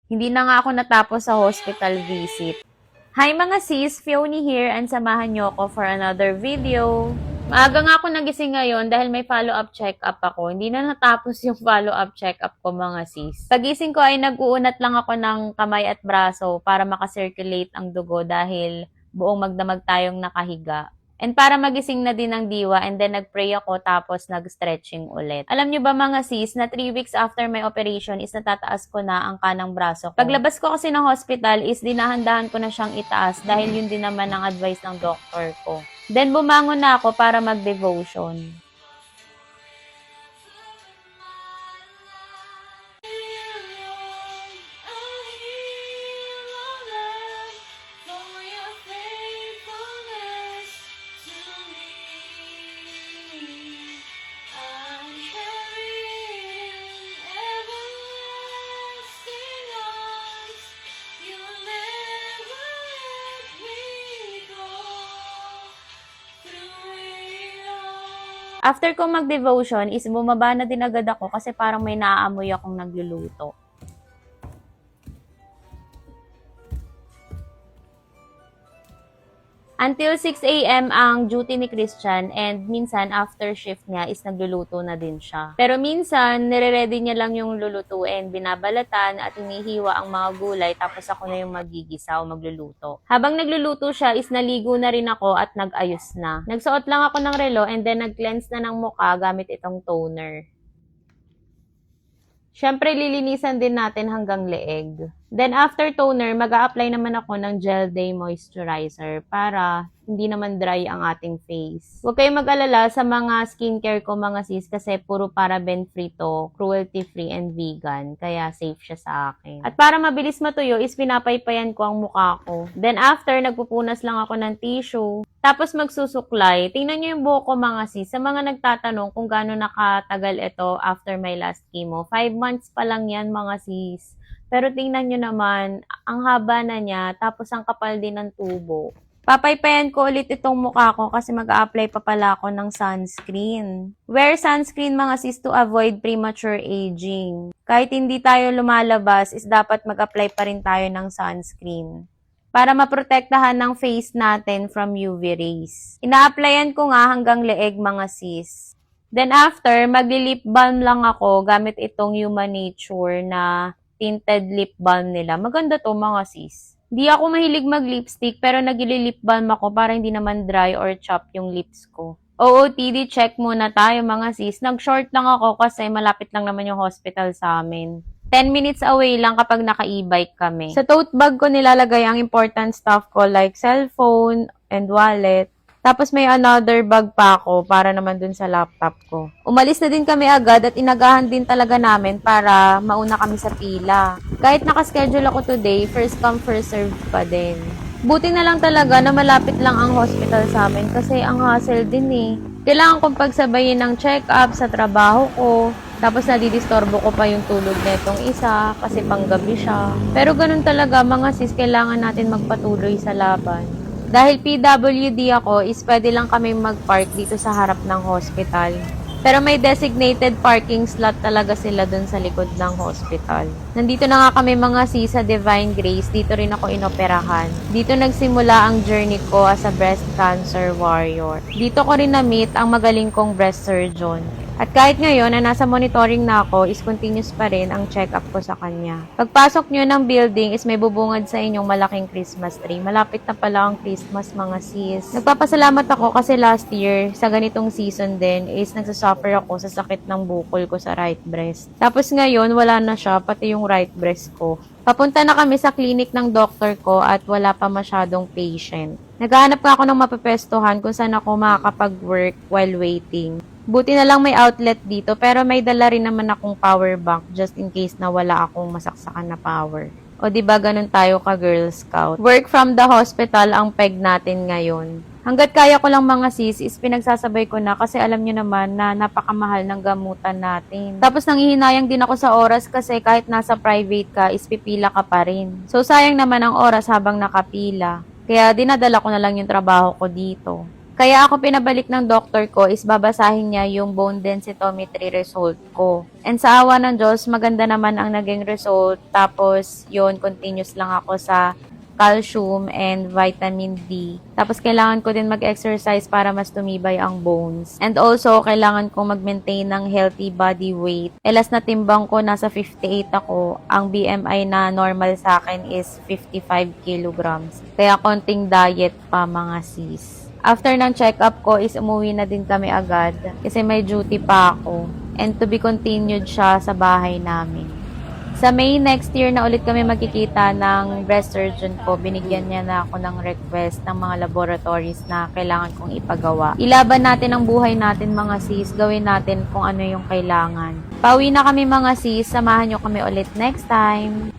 Hindi na nga ako natapos sa hospital visit. Hi mga sis, Fiona here and samahan niyo ako for another video. Maaga nga ako nagising ngayon dahil may follow-up check-up ako. Hindi na natapos yung follow-up check-up ko mga sis. Pagising ko ay nag-uunat lang ako ng kamay at braso para makasirculate ang dugo dahil buong magdamag tayong nakahiga. And para magising na din ng diwa and then nag-pray ako tapos nag-stretching ulit. Alam nyo ba mga sis na 3 weeks after my operation is natataas ko na ang kanang braso ko. Paglabas ko kasi ng hospital is dinahandahan ko na siyang itaas dahil yun din naman ang advice ng doctor ko. Then bumangon na ako para mag-devotion. After ko mag-devotion is bumaba na din agad ako kasi parang may naaamoy akong nagluluto. Until 6 a.m. ang duty ni Christian and minsan after shift niya is nagluluto na din siya. Pero minsan, nire-ready niya lang yung lulutuin, binabalatan at hinihiwa ang mga gulay tapos ako na yung magigisa o magluluto. Habang nagluluto siya is naligo na rin ako at nag-ayos na. Nagsuot lang ako ng relo and then nag-cleanse na ng mukha gamit itong toner. Siyempre, lilinisan din natin hanggang leeg. Then, after toner, mag-a-apply naman ako ng Gel Day Moisturizer para hindi naman dry ang ating face. Huwag kayong mag-alala sa mga skincare ko mga sis kasi puro paraben-free to, cruelty-free and vegan. Kaya safe siya sa akin. At para mabilis matuyo is pinapaypayan ko ang mukha ko. Then, after, nagpupunas lang ako ng tissue. Tapos magsusuklay. Tingnan nyo yung buhok ko mga sis. Sa mga nagtatanong kung gaano nakatagal ito after my last chemo. 5 months pa lang yan mga sis. Pero tingnan nyo naman, ang haba na niya, tapos ang kapal din ng tubo. Papaypayan ko ulit itong mukha ko kasi mag-a-apply pa pala ako ng sunscreen. Wear sunscreen mga sis to avoid premature aging. Kahit hindi tayo lumalabas, is dapat mag-apply pa rin tayo ng sunscreen para maprotektahan ng face natin from UV rays. Ina-applyan ko nga hanggang leeg mga sis. Then after, magli-lip balm lang ako gamit itong Human Nature na tinted lip balm nila. Maganda to mga sis. Di ako mahilig mag-lipstick pero nagli-lip balm ako para hindi naman dry or chop yung lips ko. OOTD check muna tayo mga sis. Nag-short lang ako kasi malapit lang naman yung hospital sa amin. 10 minutes away lang kapag naka-e-bike kami. Sa tote bag ko nilalagay ang important stuff ko like cellphone and wallet. Tapos may another bag pa ako para naman dun sa laptop ko. Umalis na din kami agad at inagahan din talaga namin para mauna kami sa pila. Kahit nakaschedule ako today, first come first serve pa din. Buti na lang talaga na malapit lang ang hospital sa amin kasi ang hassle din eh. Kailangan kong pagsabayin ng check-up sa trabaho ko. Tapos nadidistorbo ko pa yung tulog netong isa kasi panggabi siya. Pero ganun talaga mga sis, kailangan natin magpatuloy sa laban. Dahil PWD ako, is pwede lang kami mag-park dito sa harap ng hospital. Pero may designated parking slot talaga sila dun sa likod ng hospital. Nandito na nga kami mga sis sa Divine Grace. Dito rin ako inoperahan. Dito nagsimula ang journey ko as a breast cancer warrior. Dito ko rin na-meet ang magaling kong breast surgeon. At kahit ngayon na nasa monitoring na ako, is continuous pa rin ang check-up ko sa kanya. Pagpasok nyo ng building is may bubungad sa inyong malaking Christmas tree. Malapit na pala ang Christmas mga sis. Nagpapasalamat ako kasi last year, sa ganitong season din, is nagsasuffer ako sa sakit ng bukol ko sa right breast. Tapos ngayon, wala na siya, pati yung right breast ko. Papunta na kami sa clinic ng doctor ko at wala pa masyadong patient. Naghahanap nga ako ng mapepestuhan kung saan ako makakapag-work while waiting. Buti na lang may outlet dito pero may dala rin naman akong power bank just in case na wala akong masaksakan na power. O diba ganun tayo ka Girl Scout? Work from the hospital ang peg natin ngayon. Hanggat kaya ko lang mga sis is pinagsasabay ko na kasi alam nyo naman na napakamahal ng gamutan natin. Tapos nangihinayang din ako sa oras kasi kahit nasa private ka is pipila ka pa rin. So sayang naman ang oras habang nakapila. Kaya dinadala ko na lang yung trabaho ko dito. Kaya ako pinabalik ng doktor ko is babasahin niya yung bone densitometry result ko. And sa awa ng Diyos, maganda naman ang naging result. Tapos, yun, continuous lang ako sa calcium and vitamin D. Tapos, kailangan ko din mag-exercise para mas tumibay ang bones. And also, kailangan kong mag-maintain ng healthy body weight. Last na timbang ko, nasa 58 ako. Ang BMI na normal sa akin is 55 kilograms. Kaya konting diet pa, mga sis. After ng check-up ko is umuwi na din kami agad kasi may duty pa ako. And to be continued siya sa bahay namin. Sa May next year na ulit kami magkikita ng breast surgeon ko, binigyan niya na ako ng request ng mga laboratories na kailangan kong ipagawa. Ilaban natin ang buhay natin mga sis, gawin natin kung ano yung kailangan. Pauwi na kami mga sis, samahan nyo kami ulit next time.